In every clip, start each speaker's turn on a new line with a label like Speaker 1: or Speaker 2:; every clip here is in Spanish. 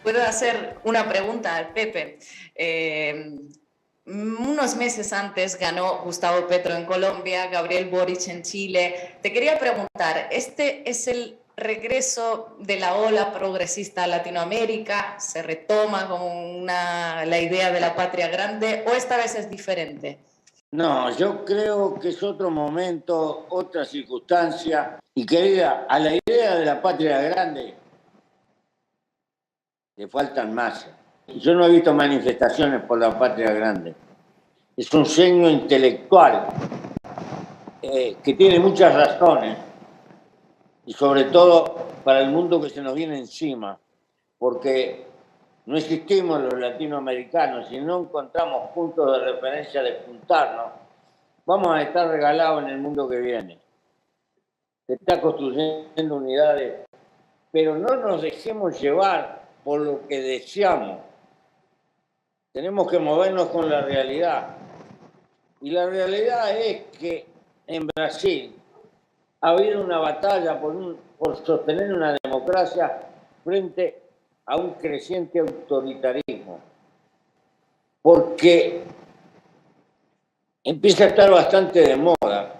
Speaker 1: Puedo hacer una pregunta al Pepe. Unos meses antes ganó Gustavo Petro en Colombia, Gabriel Boric en Chile. Te quería preguntar, ¿este es el regreso de la ola progresista a Latinoamérica? ¿Se retoma con la idea de la patria grande o esta vez es diferente?
Speaker 2: No, yo creo que es otro momento, otra circunstancia. Y querida, a la idea de la patria grande le faltan más. Yo no he visto manifestaciones por la patria grande. Es un sueño intelectual que tiene muchas razones y sobre todo para el mundo que se nos viene encima, porque no existimos los latinoamericanos y no encontramos puntos de referencia de juntarnos, vamos a estar regalados en el mundo que viene. Se está construyendo unidades, pero no nos dejemos llevar por lo que deseamos. Tenemos que movernos con la realidad. Y la realidad es que en Brasil ha habido una batalla por sostener una democracia frente a un creciente autoritarismo. Porque empieza a estar bastante de moda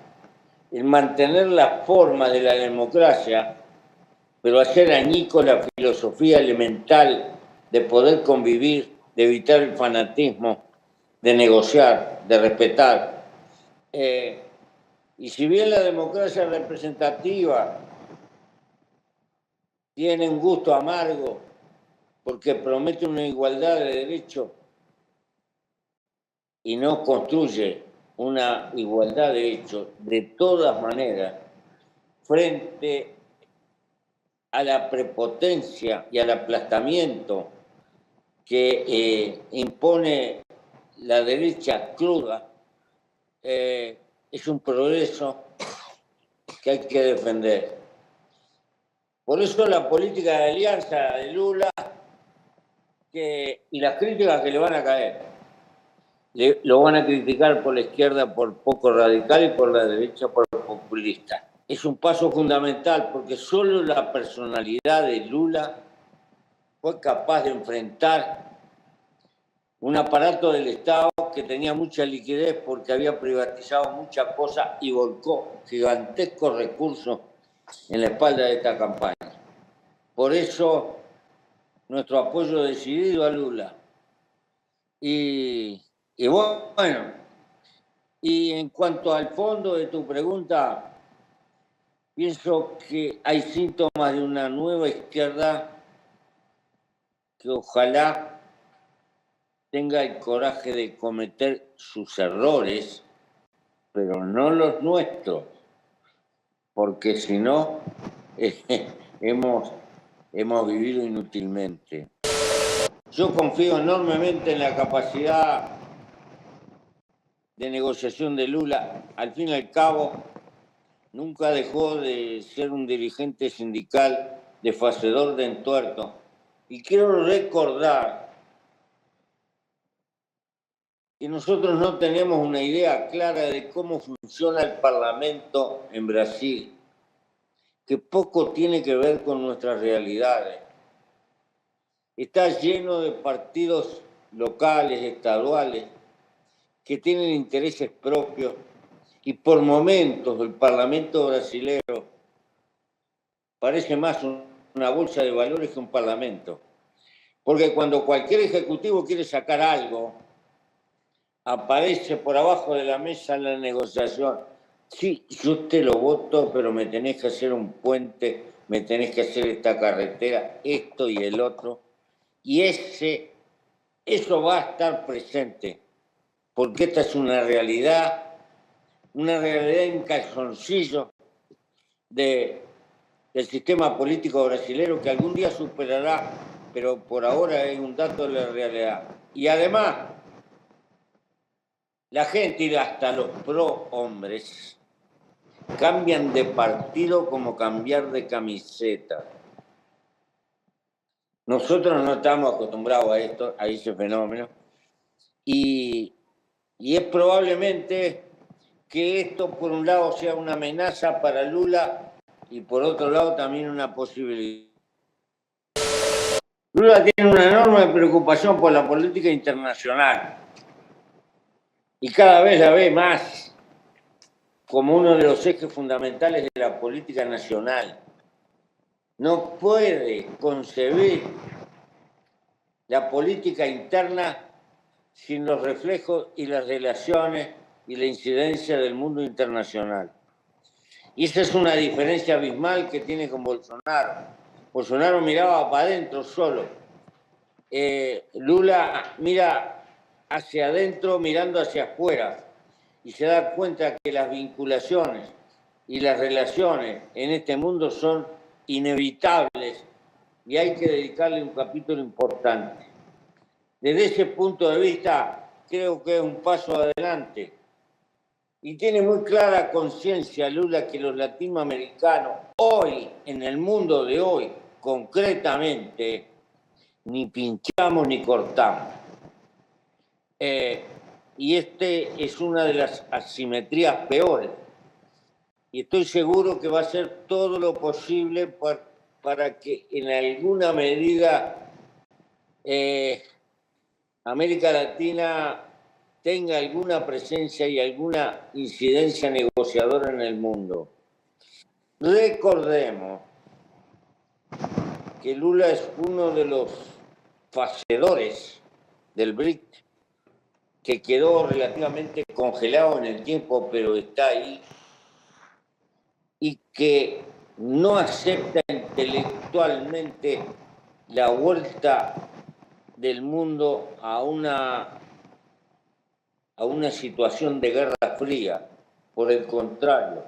Speaker 2: el mantener la forma de la democracia, pero hacer añicos la filosofía elemental de poder convivir, de evitar el fanatismo, de negociar, de respetar. Y si bien la democracia representativa tiene un gusto amargo porque promete una igualdad de derechos y no construye una igualdad de hechos, de todas maneras, frente a la prepotencia y al aplastamiento que impone la derecha cruda, es un progreso que hay que defender. Por eso la política de alianza de Lula y las críticas que le van a caer, lo van a criticar por la izquierda por poco radical y por la derecha por populista. Es un paso fundamental porque solo la personalidad de Lula fue capaz de enfrentar un aparato del Estado que tenía mucha liquidez porque había privatizado muchas cosas y volcó gigantescos recursos en la espalda de esta campaña. Por eso, nuestro apoyo decidido a Lula. Y bueno, y en cuanto al fondo de tu pregunta, pienso que hay síntomas de una nueva izquierda que ojalá tenga el coraje de cometer sus errores, pero no los nuestros, porque si no, hemos vivido inútilmente. Yo confío enormemente en la capacidad de negociación de Lula. Al fin y al cabo, nunca dejó de ser un dirigente sindical desfacedor de entuerto. Y quiero recordar que nosotros no tenemos una idea clara de cómo funciona el Parlamento en Brasil, que poco tiene que ver con nuestras realidades. Está lleno de partidos locales, estaduales, que tienen intereses propios y por momentos el Parlamento brasilero parece más una bolsa de valores que un parlamento. Porque cuando cualquier ejecutivo quiere sacar algo, aparece por abajo de la mesa la negociación. Sí, yo te lo voto, pero me tenés que hacer un puente, me tenés que hacer esta carretera, esto y el otro. Y eso va a estar presente, porque esta es una realidad en calzoncillo del sistema político brasileño que algún día superará, pero por ahora es un dato de la realidad. Y además, la gente y hasta los prohombres cambian de partido como cambiar de camiseta. Nosotros no estamos acostumbrados a ese fenómeno, y es probablemente que esto por un lado sea una amenaza para Lula y por otro lado también una posibilidad. Lula tiene una enorme preocupación por la política internacional y cada vez la ve más como uno de los ejes fundamentales de la política nacional. No puede concebir la política interna sin los reflejos y las relaciones y la incidencia del mundo internacional. Y esa es una diferencia abismal que tiene con Bolsonaro. Bolsonaro miraba para adentro solo. Lula mira hacia adentro mirando hacia afuera y se da cuenta que las vinculaciones y las relaciones en este mundo son inevitables y hay que dedicarle un capítulo importante. Desde ese punto de vista, creo que es un paso adelante. Y tiene muy clara conciencia Lula que los latinoamericanos hoy, en el mundo de hoy, concretamente, ni pinchamos ni cortamos. Y es una de las asimetrías peores. Y estoy seguro que va a hacer todo lo posible para que en alguna medida América Latina tenga alguna presencia y alguna incidencia negociadora en el mundo. Recordemos que Lula es uno de los facedores del BRIC, que quedó relativamente congelado en el tiempo, pero está ahí, y que no acepta intelectualmente la vuelta del mundo a una situación de guerra fría. Por el contrario,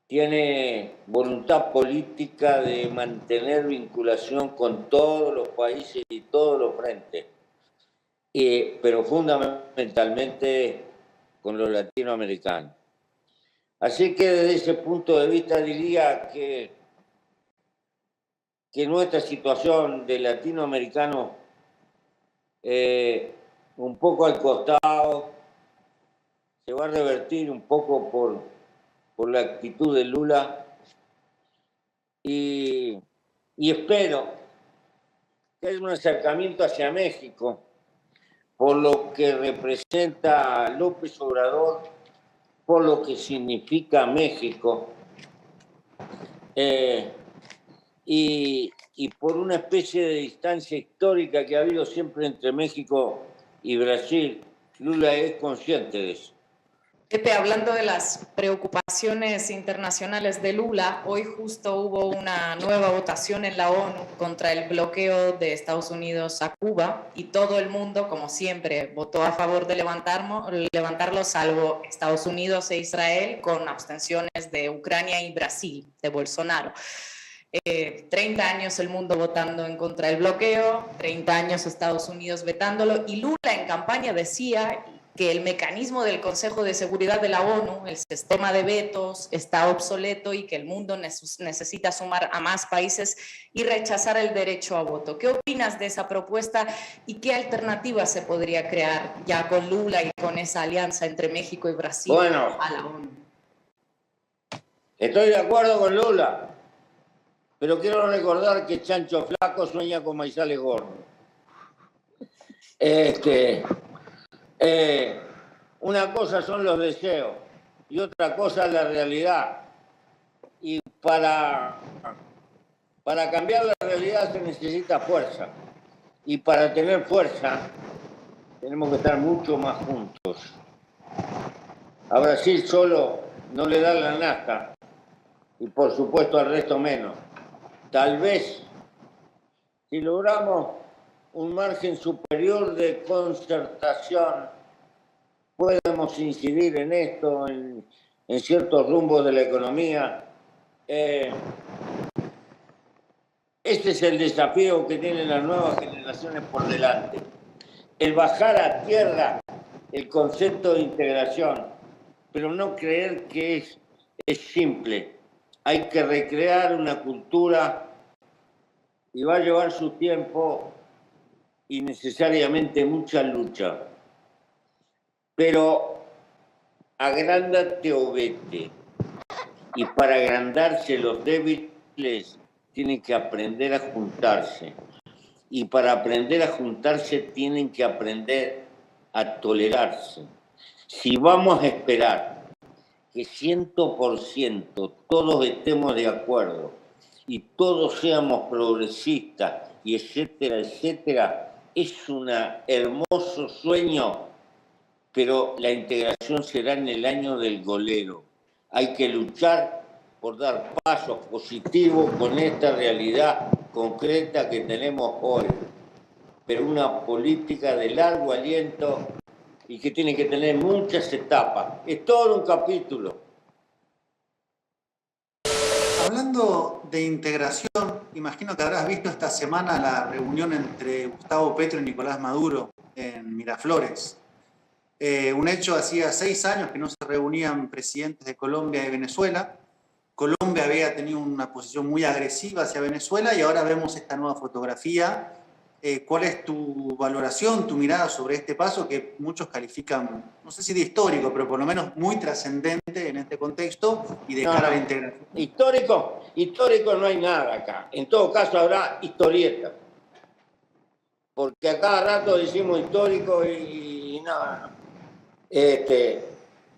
Speaker 2: tiene voluntad política de mantener vinculación con todos los países y todos los frentes, pero fundamentalmente con los latinoamericanos. Así que desde ese punto de vista diría que nuestra situación de latinoamericanos un poco al costado se va a revertir un poco por la actitud de Lula y espero que haya un acercamiento hacia México por lo que representa López Obrador, por lo que significa México y por una especie de distancia histórica que ha habido siempre entre México y Brasil. Lula es consciente de eso.
Speaker 1: Pepe, hablando de las preocupaciones internacionales de Lula, hoy justo hubo una nueva votación en la ONU contra el bloqueo de Estados Unidos a Cuba y todo el mundo, como siempre, votó a favor de levantarlo, salvo Estados Unidos e Israel, con abstenciones de Ucrania y Brasil, de Bolsonaro. 30 años el mundo votando en contra del bloqueo, 30 años Estados Unidos vetándolo, y Lula en campaña decía que el mecanismo del Consejo de Seguridad de la ONU, el sistema de vetos, está obsoleto y que el mundo necesita sumar a más países y rechazar el derecho a voto. ¿Qué opinas de esa propuesta y qué alternativa se podría crear ya con Lula y con esa alianza entre México y Brasil a la ONU?
Speaker 2: Estoy de acuerdo con Lula, pero quiero recordar que Chancho Flaco sueña con maizales gordos. Una cosa son los deseos y otra cosa la realidad. Y para cambiar la realidad se necesita fuerza. Y para tener fuerza tenemos que estar mucho más juntos. A Brasil solo no le da la nafta y por supuesto al resto menos. Tal vez si logramos un margen superior de concertación, podemos incidir en esto, en ciertos rumbos de la economía. Este es el desafío que tienen las nuevas generaciones por delante. El bajar a tierra el concepto de integración, pero no creer que es simple. Hay que recrear una cultura y va a llevar su tiempo y necesariamente mucha lucha. Pero agrándate o vete. Y para agrandarse los débiles tienen que aprender a juntarse. y para aprender a juntarse tienen que aprender a tolerarse. Si vamos a esperar que 100% todos estemos de acuerdo y todos seamos progresistas y etcétera, etcétera, es un hermoso sueño, pero la integración será en el año del golero. Hay que luchar por dar pasos positivos con esta realidad concreta que tenemos hoy, pero una política de largo aliento y que tiene que tener muchas etapas. Es todo un capítulo.
Speaker 3: Hablando de integración, imagino que habrás visto esta semana la reunión entre Gustavo Petro y Nicolás Maduro en Miraflores. Un hecho, hacía 6 años que no se reunían presidentes de Colombia y Venezuela. Colombia había tenido una posición muy agresiva hacia Venezuela y ahora vemos esta nueva fotografía. ¿Cuál es tu valoración, tu mirada sobre este paso que muchos califican, no sé si de histórico, pero por lo menos muy trascendente en este contexto y de cara a la integración?
Speaker 2: Histórico no hay nada acá. En todo caso habrá historieta. Porque a cada rato decimos histórico y nada.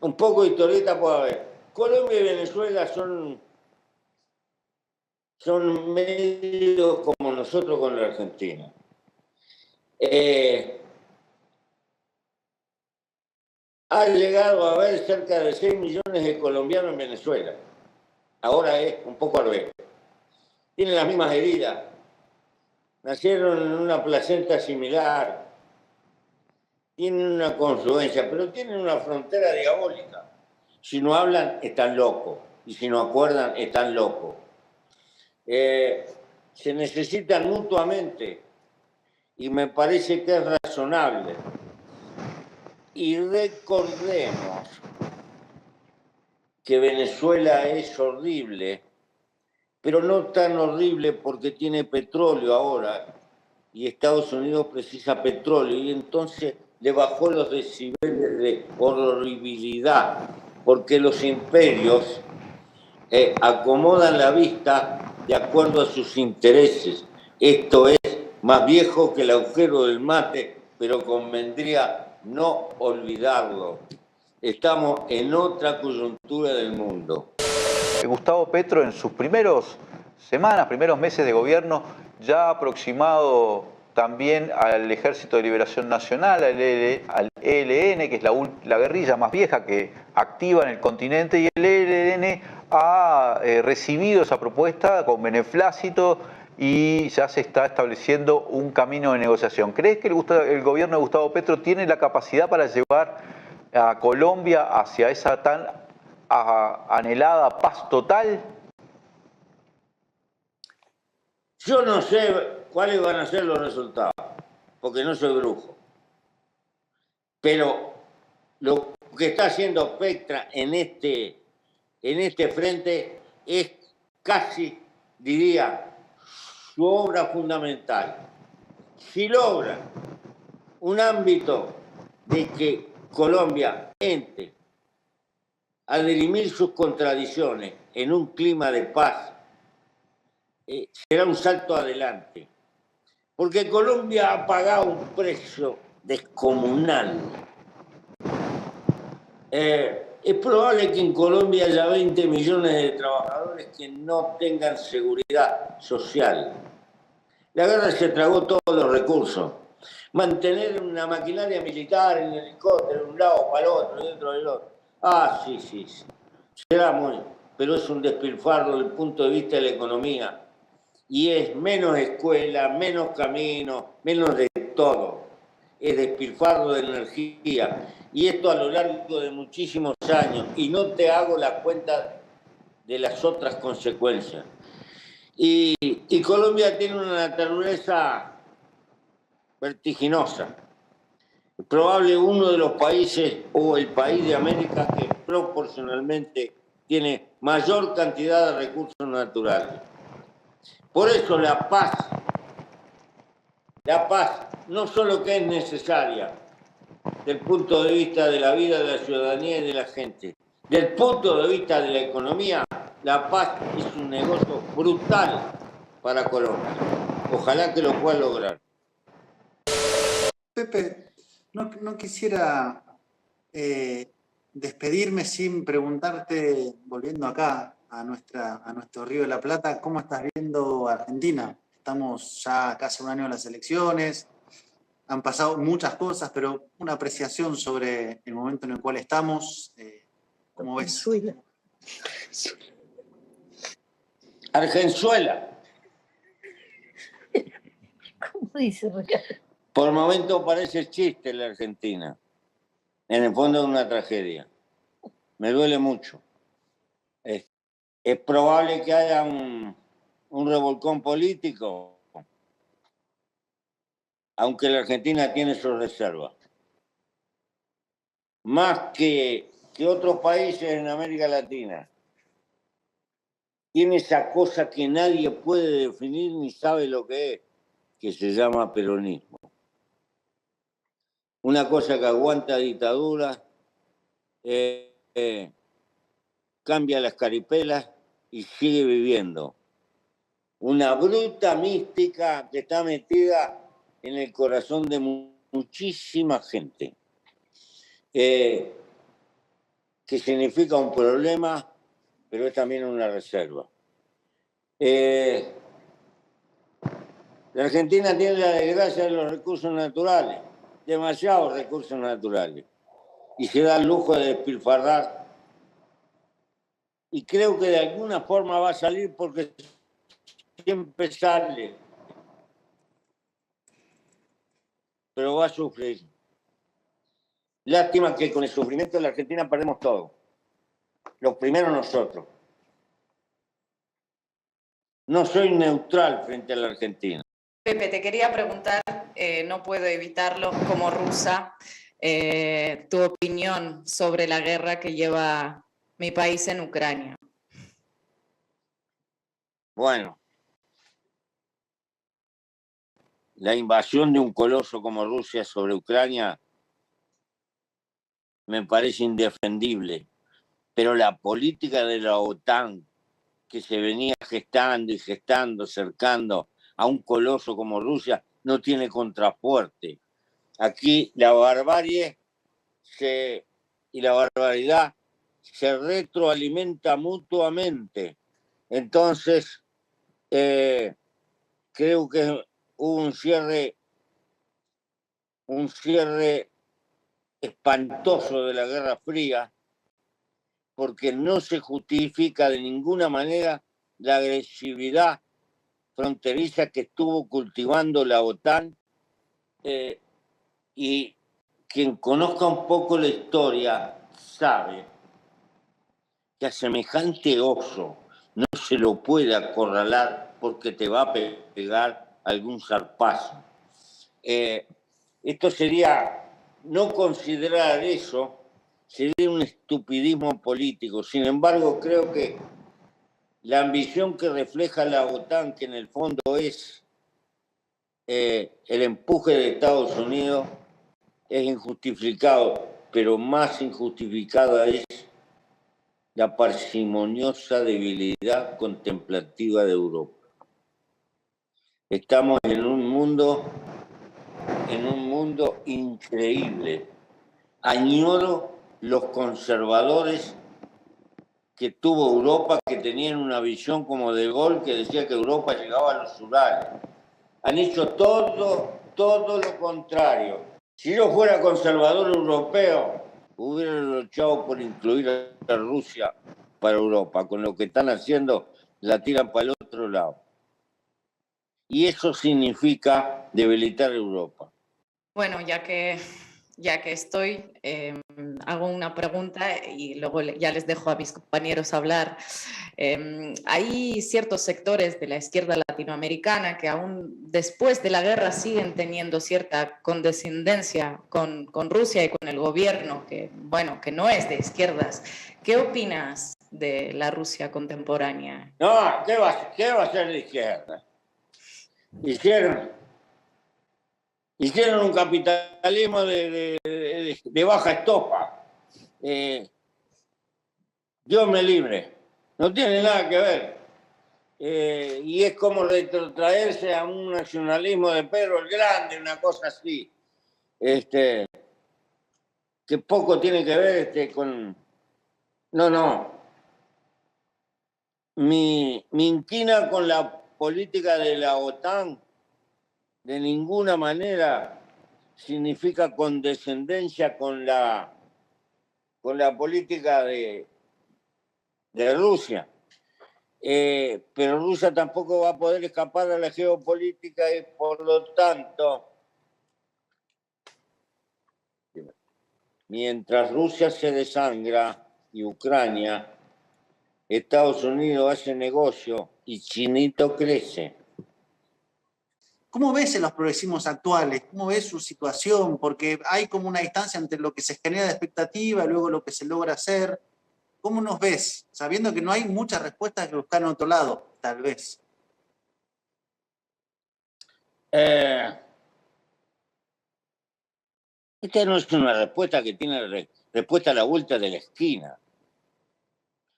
Speaker 2: Un poco de historieta puede haber. Colombia y Venezuela son medio como nosotros con la Argentina. Ha llegado a haber cerca de 6 millones de colombianos en Venezuela. Ahora es un poco al revés. Tienen las mismas heridas. Nacieron en una placenta similar. Tienen una confluencia, pero tienen una frontera diabólica. Si no hablan, están locos. Y si no acuerdan, están locos. Se necesitan mutuamente. Y me parece que es razonable. Y recordemos que Venezuela es horrible, pero no tan horrible porque tiene petróleo ahora y Estados Unidos precisa petróleo y entonces le bajó los decibeles de horribilidad porque los imperios acomodan la vista de acuerdo a sus intereses. Esto es más viejo que el agujero del mate, pero convendría no olvidarlo. Estamos en otra coyuntura del mundo.
Speaker 4: Gustavo Petro en sus primeros meses de gobierno, ya ha aproximado también al Ejército de Liberación Nacional, al ELN, que es la guerrilla más vieja que activa en el continente, y el ELN ha recibido esa propuesta con beneplácito y ya se está estableciendo un camino de negociación. ¿Crees que el gobierno de Gustavo Petro tiene la capacidad para llevar a Colombia hacia esa tan anhelada paz total?
Speaker 2: Yo no sé cuáles van a ser los resultados, porque no soy brujo. Pero lo que está haciendo Petra en este frente es casi, diría, su obra fundamental. Si logra un ámbito de que Colombia entre a dirimir sus contradicciones en un clima de paz, será un salto adelante. Porque Colombia ha pagado un precio descomunal. Es probable que en Colombia haya 20 millones de trabajadores que no tengan seguridad social. La guerra se tragó todos los recursos. Mantener una maquinaria militar en helicóptero de un lado para el otro, dentro del otro. Sí. Será muy, pero es un despilfarro desde el punto de vista de la economía. Y es menos escuela, menos camino, menos de todo. Es despilfarro de energía. Y esto a lo largo de muchísimos años. Y no te hago la cuenta de las otras consecuencias. Y Colombia tiene una naturaleza vertiginosa. Probable uno de los países o el país de América que proporcionalmente tiene mayor cantidad de recursos naturales. Por eso la paz no solo que es necesaria del punto de vista de la vida de la ciudadanía y de la gente, del punto de vista de la economía, la paz es un negocio brutal para Colombia. Ojalá que lo pueda lograr.
Speaker 3: Pepe, no quisiera despedirme sin preguntarte, volviendo acá a nuestro Río de la Plata, ¿cómo estás viendo Argentina? Estamos ya casi un año de las elecciones, han pasado muchas cosas, pero una apreciación sobre el momento en el cual estamos, ¿cómo ves?
Speaker 2: Argenzuela.
Speaker 5: ¿Cómo dice Ricardo?
Speaker 2: Por momento parece chiste la Argentina. En el fondo es una tragedia. Me duele mucho. Es probable que haya un revolcón político, aunque la Argentina tiene sus reservas. Más que otros países en América Latina. Tiene esa cosa que nadie puede definir ni sabe lo que es, que se llama peronismo. Una cosa que aguanta dictadura, cambia las caripelas y sigue viviendo. Una bruta mística que está metida en el corazón de muchísima gente. Que significa un problema, pero es también una reserva. La Argentina tiene la desgracia de los recursos naturales, demasiados recursos naturales, y se da el lujo de despilfarrar. Y creo que de alguna forma va a salir porque siempre sale, pero va a sufrir. Lástima que con el sufrimiento de la Argentina perdemos todo. Los primeros nosotros. No soy neutral frente a la Argentina.
Speaker 1: Pepe, te quería preguntar, no puedo evitarlo, como rusa, tu opinión sobre la guerra que lleva mi país en Ucrania.
Speaker 2: Bueno, la invasión de un coloso como Rusia sobre Ucrania me parece indefendible, pero la política de la OTAN que se venía gestando y gestando, cercando a un coloso como Rusia, no tiene contrafuerte. Aquí la barbarie y la barbaridad se retroalimenta mutuamente. Entonces, creo que hubo un cierre espantoso de la Guerra Fría, porque no se justifica de ninguna manera la agresividad fronteriza que estuvo cultivando la OTAN, y quien conozca un poco la historia sabe que a semejante oso no se lo puede acorralar porque te va a pegar algún zarpazo. Esto sería, no considerar eso, sería un estupidismo político. Sin embargo, creo que la ambición que refleja la OTAN, que en el fondo es el empuje de Estados Unidos, es injustificado, pero más injustificada es la parsimoniosa debilidad contemplativa de Europa. Estamos en un mundo increíble. Añoro los conservadores que tuvo Europa, que tenían una visión como de Gaulle, que decía que Europa llegaba a los Urales. Han hecho todo lo contrario. Si yo fuera conservador europeo, hubiera luchado por incluir a Rusia para Europa. Con lo que están haciendo, la tiran para el otro lado. Y eso significa debilitar Europa.
Speaker 1: Bueno, ya que estoy, hago una pregunta y luego ya les dejo a mis compañeros hablar. Hay ciertos sectores de la izquierda latinoamericana que aún después de la guerra siguen teniendo cierta condescendencia con Rusia y con el gobierno, que no es de izquierdas. ¿Qué opinas de la Rusia contemporánea?
Speaker 2: No, ¿qué va a ser de izquierda? Hicieron un capitalismo de baja estopa. Dios me libre. No tiene nada que ver. y es como retrotraerse a un nacionalismo de Pedro el Grande, una cosa así, que poco tiene que ver con... No. Mi inquina con la política de la OTAN de ninguna manera significa condescendencia con la política de Rusia. Pero Rusia tampoco va a poder escapar a la geopolítica y por lo tanto, mientras Rusia se desangra y Ucrania, Estados Unidos hace negocio y Chinito crece.
Speaker 3: ¿Cómo ves en los progresismos actuales? ¿Cómo ves su situación? Porque hay como una distancia entre lo que se genera de expectativa y luego lo que se logra hacer. ¿Cómo nos ves? Sabiendo que no hay muchas respuestas que buscar en otro lado, tal vez.
Speaker 2: Esta no es una respuesta que tiene respuesta a la vuelta de la esquina.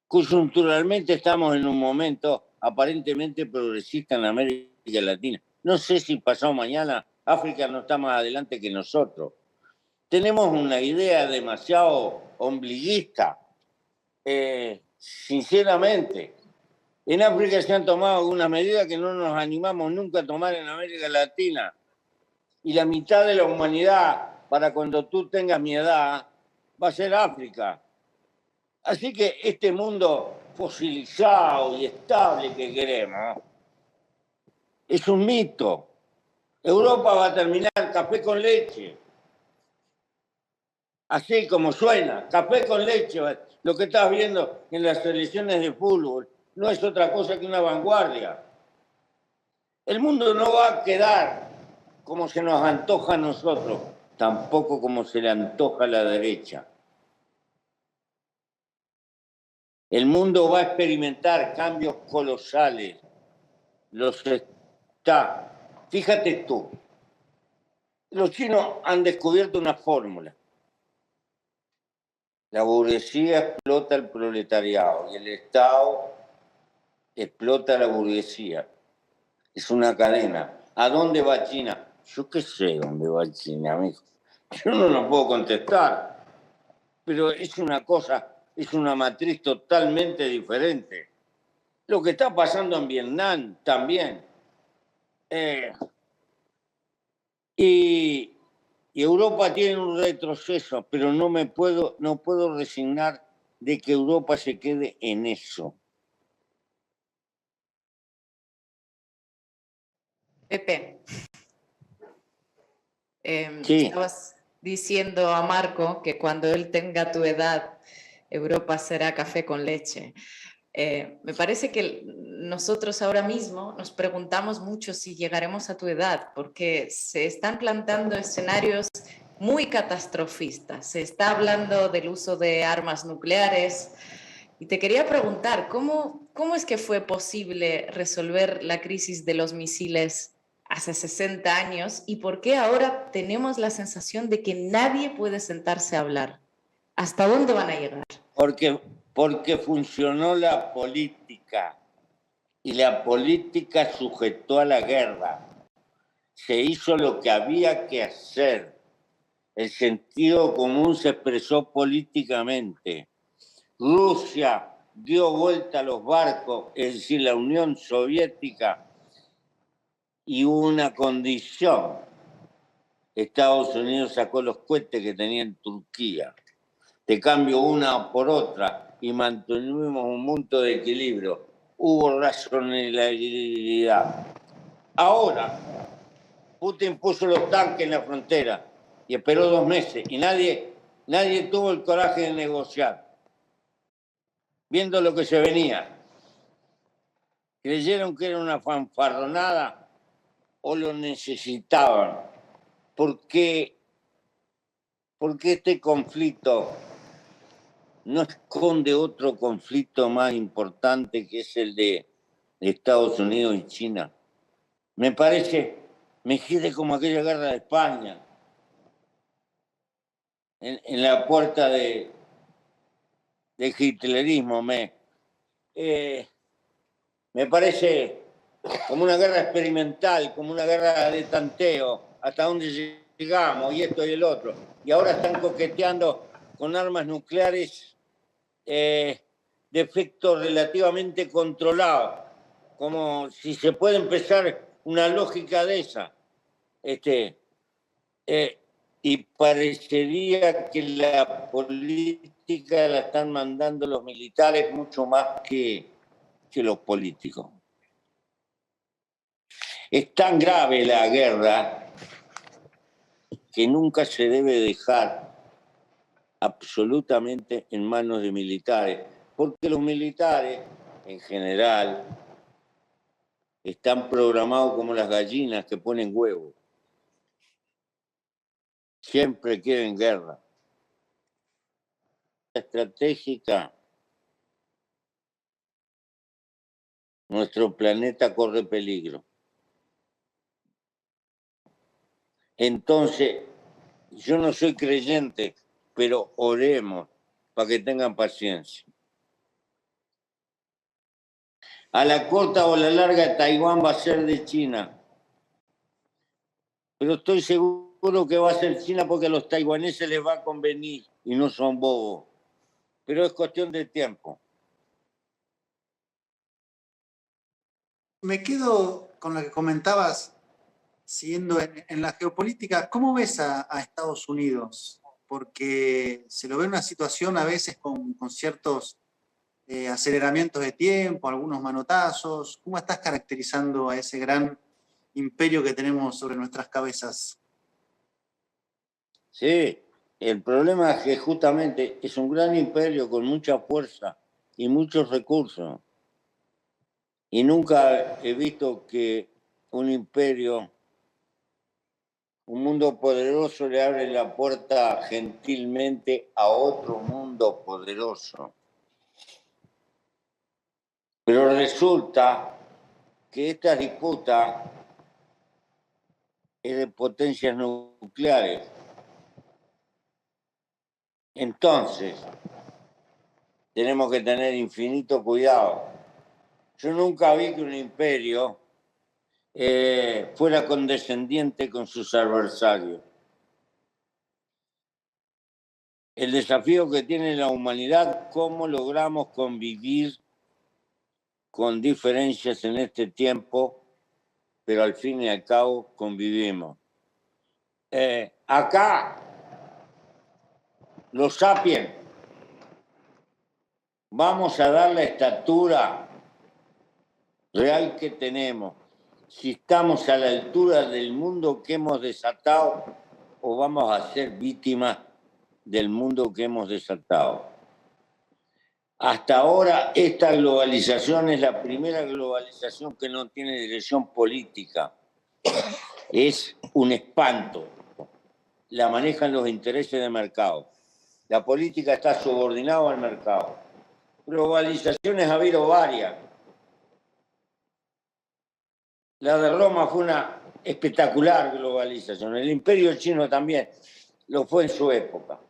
Speaker 2: Coyunturalmente estamos en un momento aparentemente progresista en América Latina. No sé si pasado mañana África no está más adelante que nosotros. Tenemos una idea demasiado ombliguista. Sinceramente, en África se han tomado algunas medidas que no nos animamos nunca a tomar en América Latina. Y la mitad de la humanidad, para cuando tú tengas mi edad, va a ser África. Así que este mundo fosilizado y estable que queremos es un mito. Europa va a terminar café con leche. Así como suena, café con leche. Lo que estás viendo en las selecciones de fútbol no es otra cosa que una vanguardia. El mundo no va a quedar como se nos antoja a nosotros, tampoco como se le antoja a la derecha. El mundo va a experimentar cambios colosales. Los está. Fíjate tú, los chinos han descubierto una fórmula. La burguesía explota el proletariado y el Estado explota a la burguesía. Es una cadena. ¿A dónde va China? Yo qué sé dónde va China, amigo. Yo no lo puedo contestar. Pero es una cosa, es una matriz totalmente diferente. Lo que está pasando en Vietnam también. Y Europa tiene un retroceso, pero no puedo resignar de que Europa se quede en eso.
Speaker 1: Pepe,
Speaker 2: Sí.
Speaker 1: estabas diciendo a Marco que cuando él tenga tu edad, Europa será café con leche. Me parece que nosotros ahora mismo nos preguntamos mucho si llegaremos a tu edad, porque se están plantando escenarios muy catastrofistas. Se está hablando del uso de armas nucleares. Y te quería preguntar, ¿cómo es que fue posible resolver la crisis de los misiles hace 60 años y por qué ahora tenemos la sensación de que nadie puede sentarse a hablar? ¿Hasta dónde van a llegar?
Speaker 2: Porque funcionó la política y la política sujetó a la guerra. Se hizo lo que había que hacer. El sentido común se expresó políticamente. Rusia dio vuelta a los barcos, es decir, la Unión Soviética, y hubo una condición. Estados Unidos sacó los cohetes que tenía en Turquía. Te cambio una por otra y mantuvimos un punto de equilibrio. Hubo razonabilidad. Ahora, Putin puso los tanques en la frontera y esperó 2 meses y nadie tuvo el coraje de negociar. Viendo lo que se venía, creyeron que era una fanfarronada o lo necesitaban. Porque este conflicto no esconde otro conflicto más importante que es el de Estados Unidos y China. Me parece, me quiere como aquella guerra de España, en la puerta del hitlerismo. Me parece como una guerra experimental, como una guerra de tanteo, hasta dónde llegamos, y esto y el otro. Y ahora están coqueteando con armas nucleares de efecto relativamente controlado, como si se puede empezar una lógica de esa. Y parecería que la política la están mandando los militares mucho más que los políticos. Es tan grave la guerra que nunca se debe dejar absolutamente en manos de militares, porque los militares, en general, están programados como las gallinas que ponen huevos. Siempre quieren guerra. Estratégica, nuestro planeta corre peligro. Entonces, yo no soy creyente, pero oremos para que tengan paciencia. A la corta o a la larga, Taiwán va a ser de China. Pero estoy seguro que va a ser China porque a los taiwaneses les va a convenir y no son bobos. Pero es cuestión de tiempo.
Speaker 3: Me quedo con lo que comentabas, siguiendo en la geopolítica. ¿Cómo ves a Estados Unidos? Porque se lo ve en una situación a veces con ciertos aceleramientos de tiempo, algunos manotazos. ¿Cómo estás caracterizando a ese gran imperio que tenemos sobre nuestras cabezas?
Speaker 2: Sí, el problema es que justamente es un gran imperio con mucha fuerza y muchos recursos. Y nunca he visto que un imperio, un mundo poderoso le abre la puerta gentilmente a otro mundo poderoso. Pero resulta que esta disputa es de potencias nucleares. Entonces, tenemos que tener infinito cuidado. Yo nunca vi que un imperio fuera condescendiente con sus adversarios. El desafío que tiene la humanidad, cómo logramos convivir con diferencias en este tiempo, pero al fin y al cabo convivimos. Acá, los sapiens, vamos a dar la estatura real que tenemos, si estamos a la altura del mundo que hemos desatado o vamos a ser víctimas del mundo que hemos desatado. Hasta ahora esta globalización es la primera globalización que no tiene dirección política. Es un espanto. La manejan los intereses de mercado. La política está subordinada al mercado. Globalizaciones ha habido varias. La de Roma fue una espectacular globalización. El Imperio Chino también lo fue en su época.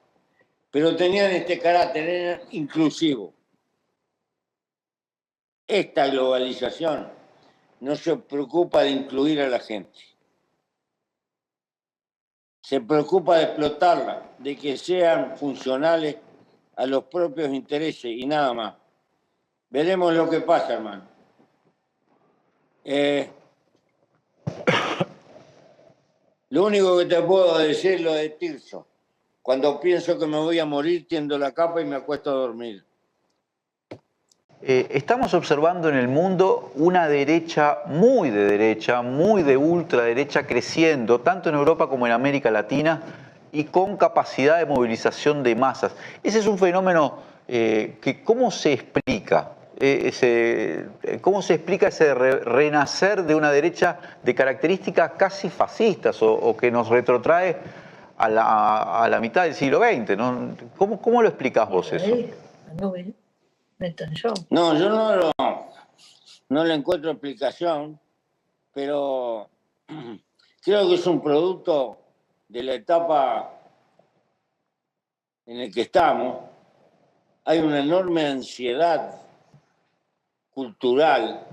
Speaker 2: Pero tenían este carácter, eran inclusivos. Esta globalización no se preocupa de incluir a la gente. Se preocupa de explotarla, de que sean funcionales a los propios intereses y nada más. Veremos lo que pasa, hermano. Lo único que te puedo decir es lo de Tirso. Cuando pienso que me voy a morir, tiendo la capa y me acuesto a dormir.
Speaker 4: Estamos observando en el mundo una derecha, muy de ultraderecha creciendo, tanto en Europa como en América Latina, y con capacidad de movilización de masas. Ese es un fenómeno que, ¿cómo se explica? ¿Cómo se explica ese renacer de una derecha de características casi fascistas o que nos retrotrae a la mitad del siglo XX, ¿no? ¿Cómo lo explicás vos eso?
Speaker 2: No, yo no le encuentro explicación, pero creo que es un producto de la etapa en la que estamos. Hay una enorme ansiedad cultural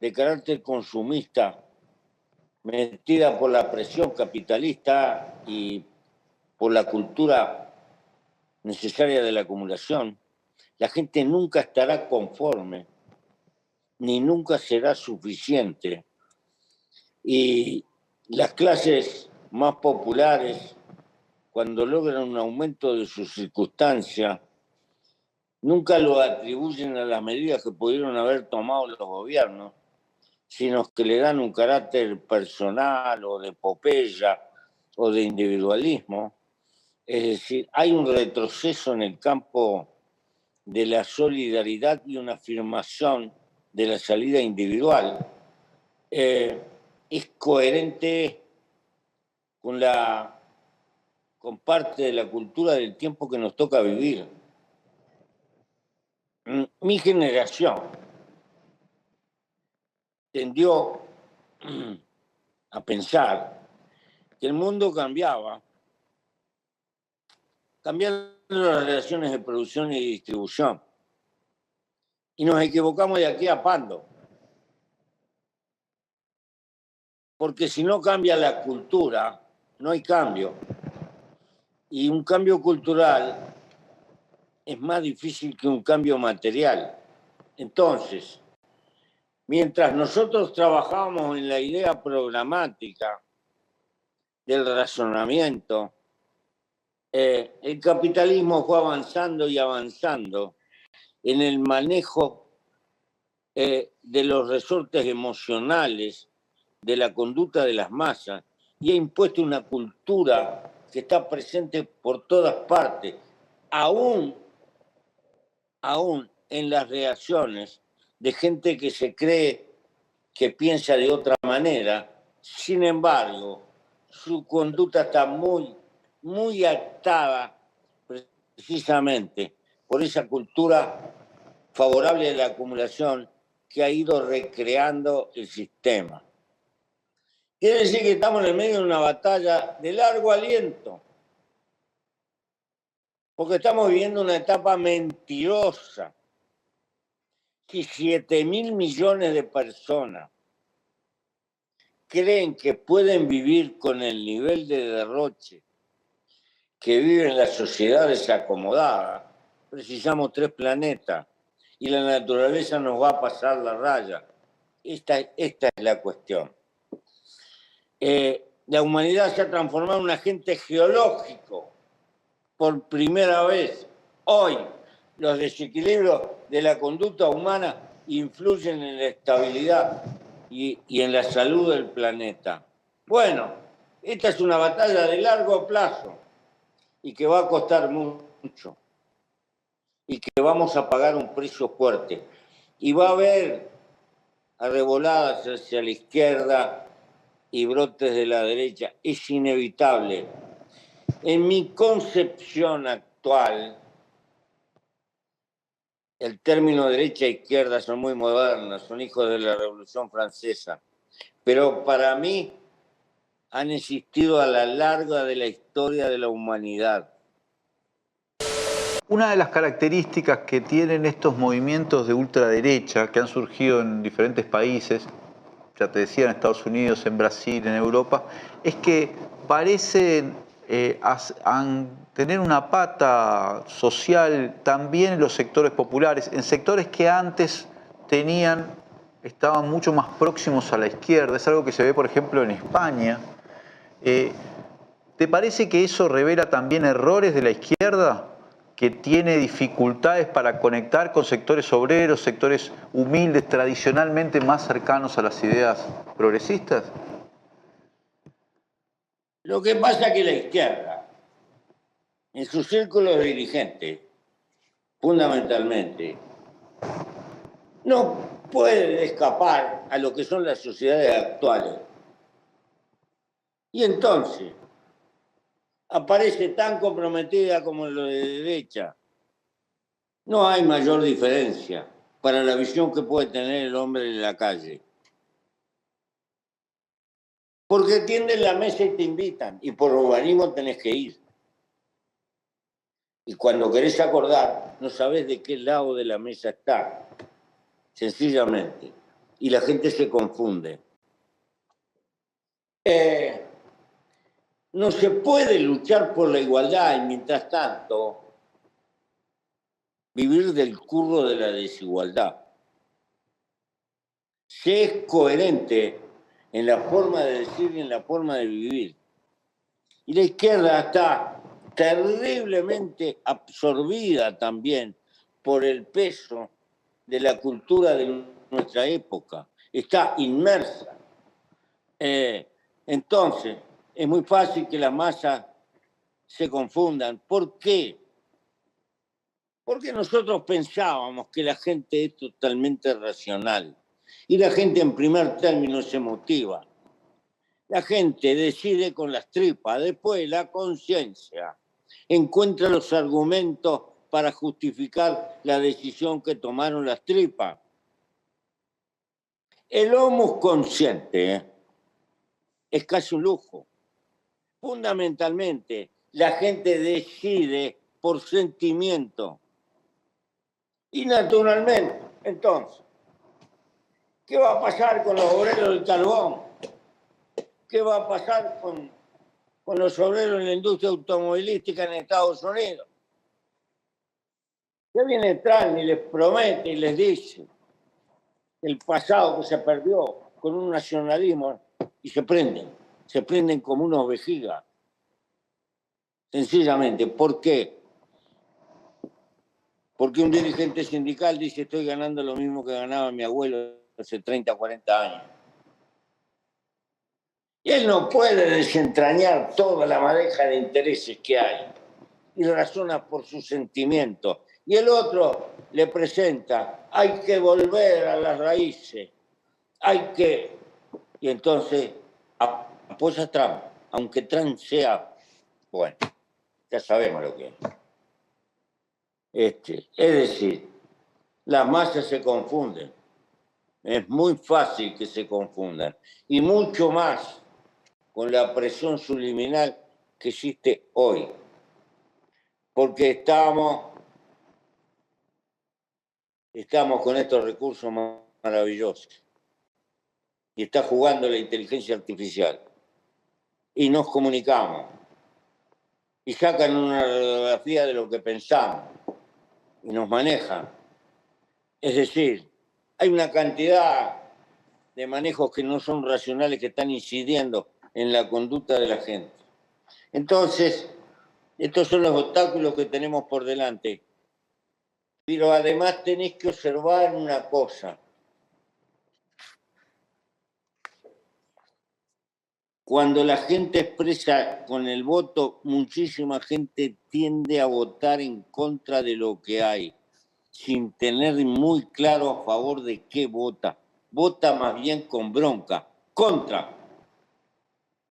Speaker 2: de carácter consumista, metida por la presión capitalista y por la cultura necesaria de la acumulación, la gente nunca estará conforme, ni nunca será suficiente. Y las clases más populares, cuando logran un aumento de sus circunstancias, nunca lo atribuyen a las medidas que pudieron haber tomado los gobiernos, sino que le dan un carácter personal o de epopeya o de individualismo. Es decir, hay un retroceso en el campo de la solidaridad y una afirmación de la salida individual. Es coherente con parte de la cultura del tiempo que nos toca vivir. Mi generación tendió a pensar que el mundo cambiando las relaciones de producción y distribución. Y nos equivocamos de aquí a Pando. Porque si no cambia la cultura, no hay cambio. Y un cambio cultural es más difícil que un cambio material. Entonces, mientras nosotros trabajábamos en la idea programática del razonamiento, el capitalismo fue avanzando y avanzando en el manejo de los resortes emocionales de la conducta de las masas y ha impuesto una cultura que está presente por todas partes, aún en las reacciones de gente que se cree que piensa de otra manera. Sin embargo, su conducta está muy atada precisamente por esa cultura favorable a la acumulación que ha ido recreando el sistema. Quiere decir que estamos en el medio de una batalla de largo aliento, porque estamos viviendo una etapa mentirosa. Si 7.000 millones de personas creen que pueden vivir con el nivel de derroche que viven las sociedades acomodadas, precisamos 3 planetas y la naturaleza nos va a pasar la raya. Esta es la cuestión. La humanidad se ha transformado en un agente geológico por primera vez. Hoy los desequilibrios de la conducta humana influyen en la estabilidad y en la salud del planeta. Bueno, esta es una batalla de largo plazo y que va a costar mucho y que vamos a pagar un precio fuerte. Y va a haber arreboladas hacia la izquierda y brotes de la derecha. Es inevitable. En mi concepción actual, el término derecha e izquierda son muy modernos, son hijos de la Revolución Francesa. Pero para mí han existido a la larga de la historia de la humanidad.
Speaker 4: Una de las características que tienen estos movimientos de ultraderecha que han surgido en diferentes países, ya te decía, en Estados Unidos, en Brasil, en Europa, es que parecen tener una pata social también en los sectores populares, en sectores que antes estaban mucho más próximos a la izquierda. Es algo que se ve, por ejemplo, en España. ¿Te parece que eso revela también errores de la izquierda, que tiene dificultades para conectar con sectores obreros, sectores humildes, tradicionalmente más cercanos a las ideas progresistas?
Speaker 2: Lo que pasa es que la izquierda, en sus círculos dirigentes, fundamentalmente, no puede escapar a lo que son las sociedades actuales. Y entonces aparece tan comprometida como lo de derecha. No hay mayor diferencia para la visión que puede tener el hombre en la calle. Porque tienden la mesa y te invitan, y por urbanismo tenés que ir. Y cuando querés acordar, no sabés de qué lado de la mesa está. Sencillamente. y la gente se confunde. No se puede luchar por la igualdad y mientras tanto vivir del curro de la desigualdad. Se es coherente en la forma de decir y en la forma de vivir. Y la izquierda está terriblemente absorbida también por el peso de la cultura de nuestra época. Está inmersa. Entonces, es muy fácil que las masas se confundan. ¿Por qué? Porque nosotros pensábamos que la gente es totalmente racional. Y la gente en primer término es emotiva. La gente decide con las tripas, después la conciencia encuentra los argumentos para justificar la decisión que tomaron las tripas. El homo consciente es casi un lujo. Fundamentalmente, la gente decide por sentimiento. Y naturalmente, entonces, ¿qué va a pasar con los obreros del carbón? ¿Qué va a pasar con los obreros en la industria automovilística en Estados Unidos? Ya viene Trump y les promete y les dice el pasado que se perdió con un nacionalismo y se prenden como unos vejigas. Sencillamente, ¿por qué? Porque un dirigente sindical dice estoy ganando lo mismo que ganaba mi abuelo hace 30, 40 años. Y él no puede desentrañar toda la madeja de intereses que hay y razona por sus sentimientos. Y el otro le presenta, hay que volver a las raíces, hay que... Y entonces apoya a Trump, aunque Trump sea, bueno, ya sabemos lo que es. Es decir, las masas se confunden. Es muy fácil que se confundan. Y mucho más con la presión subliminal que existe hoy. Porque estamos con estos recursos maravillosos. Y está jugando la inteligencia artificial. Y nos comunicamos. Y sacan una radiografía de lo que pensamos. Y nos manejan. Es decir, hay una cantidad de manejos que no son racionales que están incidiendo en la conducta de la gente. Entonces, estos son los obstáculos que tenemos por delante. Pero además tenés que observar una cosa. Cuando la gente expresa con el voto, muchísima gente tiende a votar en contra de lo que hay, sin tener muy claro a favor de qué vota. Vota más bien con bronca, contra,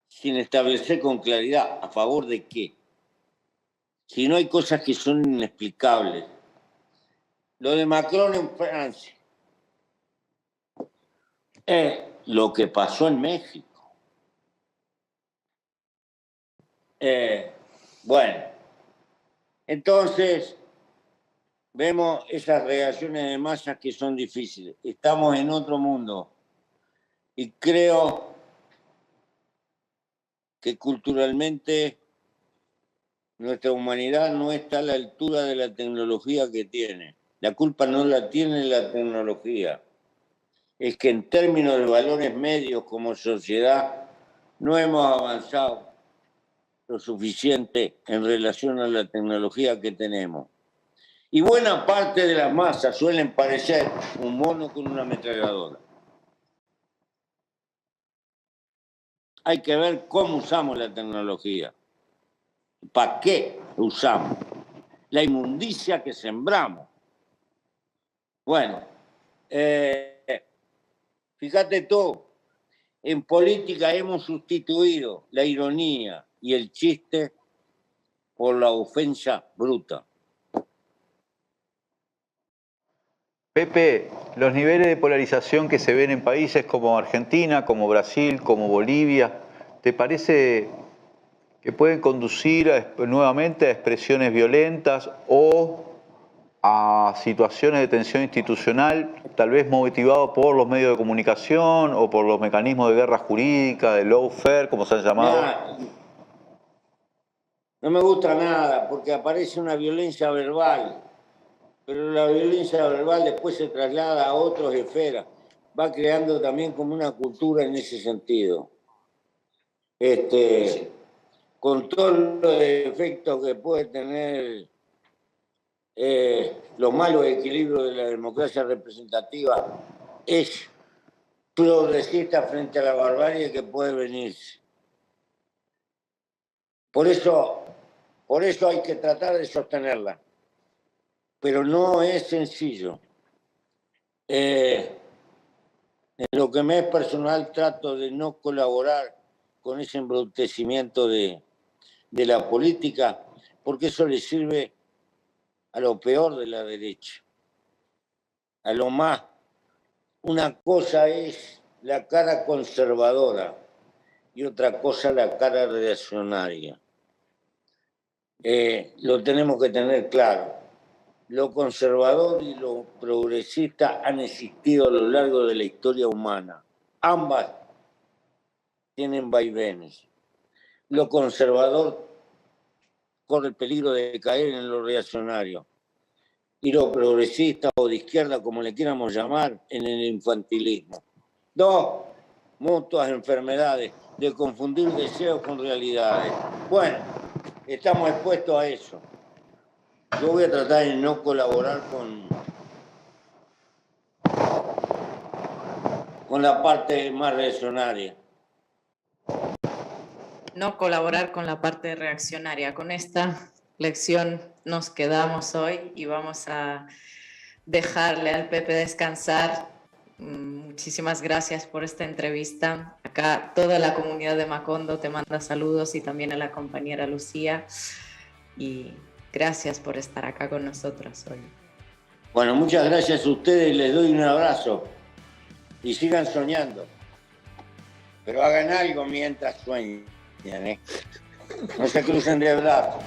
Speaker 2: sin establecer con claridad a favor de qué. Si no hay cosas que son inexplicables. Lo de Macron en Francia es lo que pasó en México. Bueno, entonces vemos esas reacciones de masas que son difíciles. Estamos en otro mundo y creo que culturalmente nuestra humanidad no está a la altura de la tecnología que tiene. La culpa no la tiene la tecnología. Es que en términos de valores medios como sociedad no hemos avanzado lo suficiente en relación a la tecnología que tenemos. Y buena parte de las masas suelen parecer un mono con una ametralladora. Hay que ver cómo usamos la tecnología. ¿Para qué usamos? La inmundicia que sembramos. Bueno, fíjate tú, en política hemos sustituido la ironía y el chiste por la ofensa bruta.
Speaker 4: Pepe, los niveles de polarización que se ven en países como Argentina, como Brasil, como Bolivia, ¿te parece que pueden conducir nuevamente a expresiones violentas o a situaciones de tensión institucional, tal vez motivado por los medios de comunicación o por los mecanismos de guerra jurídica, de lawfare, como se han llamado?
Speaker 2: Mirá, no me gusta nada porque aparece una violencia verbal, pero la violencia verbal después se traslada a otras esferas. Va creando también como una cultura en ese sentido. Con todos los efectos que puede tener los malos equilibrios de la democracia representativa, es progresista frente a la barbarie que puede venirse. Por eso hay que tratar de sostenerla, pero no es sencillo. En lo que me es personal trato de no colaborar con ese embrutecimiento de la política, porque eso le sirve a lo peor de la derecha, a lo más. Una cosa es la cara conservadora y otra cosa la cara reaccionaria. Lo tenemos que tener claro. Lo conservador y lo progresista han existido a lo largo de la historia humana. Ambas tienen vaivenes. Lo conservador corre el peligro de caer en lo reaccionario. Y lo progresista o de izquierda, como le quieramos llamar, en el infantilismo. Dos mutuas enfermedades de confundir deseos con realidades. Bueno, estamos expuestos a eso. Yo voy a tratar de no colaborar con la parte más reaccionaria.
Speaker 1: No colaborar con la parte reaccionaria. Con esta lección nos quedamos hoy y vamos a dejarle al Pepe descansar. Muchísimas gracias por esta entrevista. Acá toda la comunidad de Macondo te manda saludos y también a la compañera Lucía. Y gracias por estar acá con nosotros hoy.
Speaker 2: Bueno, muchas gracias a ustedes. Les doy un abrazo. Y sigan soñando. Pero hagan algo mientras sueñan, ¿eh? No se crucen de brazos.